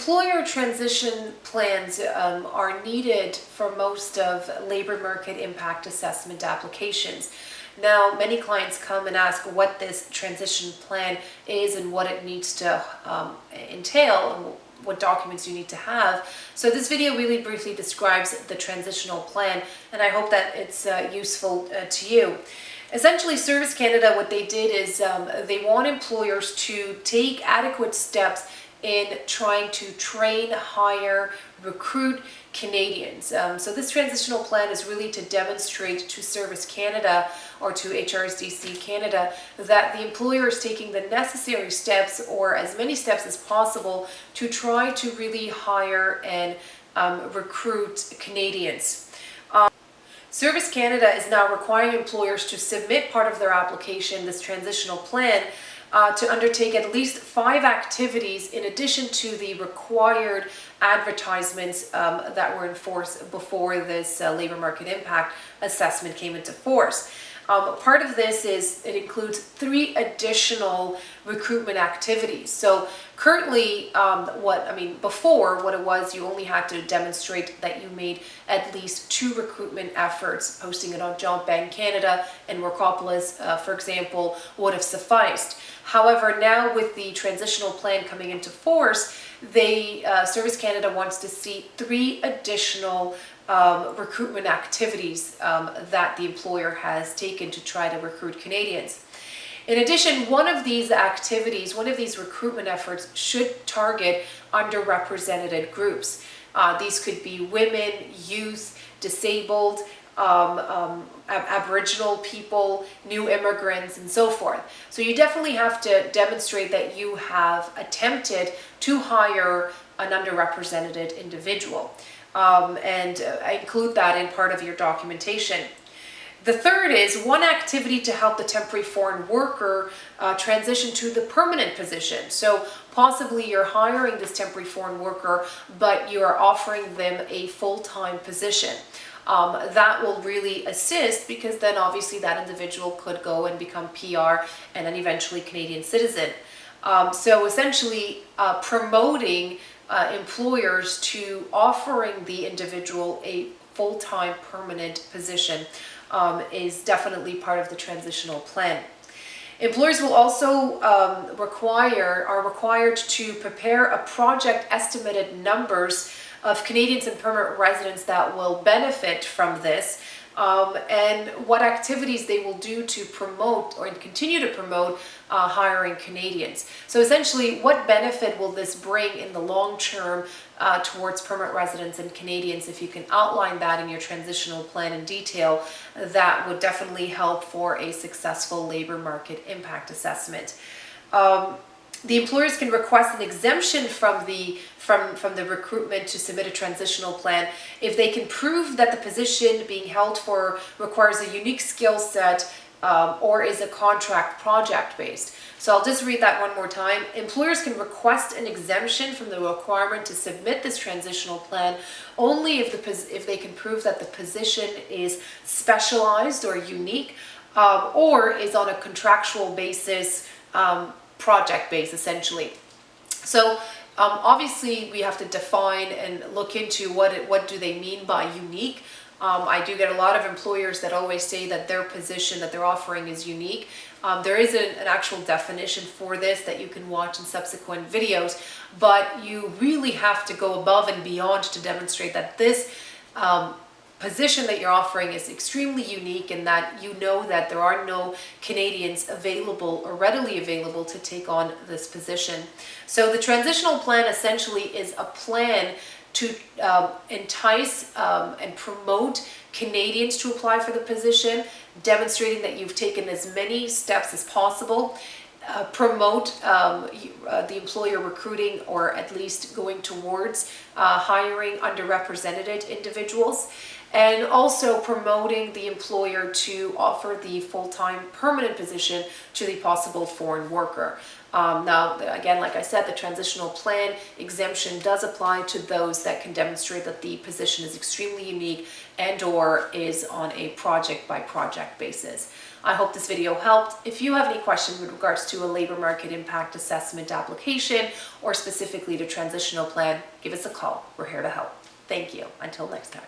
employer transition plans are needed for most of labor market impact assessment applications. Now, many clients come and ask what this transition plan is and what it needs to entail and what documents you need to have. So this video really briefly describes the transitional plan, and I hope that it's useful to you. Essentially, Service Canada, what they did is they want employers to take adequate steps in trying to train, hire, recruit Canadians. So this transitional plan is really to demonstrate to Service Canada or to HRSDC Canada that the employer is taking the necessary steps, or as many steps as possible, to try to really hire and recruit Canadians. Service Canada is now requiring employers to submit part of their application, this transitional plan, to undertake at least 5 activities in addition to the required advertisements that were in force before this labor market impact assessment came into force. Part of this is, it includes 3 additional recruitment activities. So currently, before what it was, you only had to demonstrate that you made at least 2 recruitment efforts. Posting it on Job Bank Canada and Workopolis, for example, would have sufficed. However, now with the transitional plan coming into force, Service Canada wants to see 3 additional recruitment activities that the employer has taken to try to recruit Canadians. In addition, one of these activities, one of these recruitment efforts should target underrepresented groups. These could be women, youth, disabled, Aboriginal people, new immigrants, and so forth. So you definitely have to demonstrate that you have attempted to hire an underrepresented individual. And I include that in part of your documentation. The third is one activity to help the temporary foreign worker transition to the permanent position. So possibly you're hiring this temporary foreign worker, but you are offering them a full-time position. That will really assist, because then obviously that individual could go and become PR and then eventually Canadian citizen. So essentially promoting employers to offering the individual a full-time permanent position is definitely part of the transitional plan. Employers will also are required to prepare a project estimated numbers of Canadians and permanent residents that will benefit from this, and what activities they will do to promote or continue to promote hiring Canadians. So essentially, what benefit will this bring in the long term towards permanent residents and Canadians? If you can outline that in your transitional plan in detail, that would definitely help for a successful labor market impact assessment. The employers can request an exemption from the recruitment to submit a transitional plan if they can prove that the position being held for requires a unique skill set or is a contract project based. So I'll just read that one more time. Employers can request an exemption from the requirement to submit this transitional plan only if they can prove that the position is specialized or unique or is on a contractual basis, project based essentially. So obviously we have to define and look into what do they mean by unique. I do get a lot of employers that always say that their position that they're offering is unique. There is an actual definition for this that you can watch in subsequent videos, but you really have to go above and beyond to demonstrate that this position that you're offering is extremely unique, and that you know that there are no Canadians available or readily available to take on this position. So the transitional plan essentially is a plan to entice and promote Canadians to apply for the position, demonstrating that you've taken as many steps as possible, promote the employer recruiting or at least going towards hiring underrepresented individuals, and also promoting the employer to offer the full-time permanent position to the possible foreign worker. Now, again, like I said, the transitional plan exemption does apply to those that can demonstrate that the position is extremely unique and or is on a project by project basis. I hope this video helped. If you have any questions with regards to a labor market impact assessment application or specifically the transitional plan, give us a call. We're here to help. Thank you. Until next time.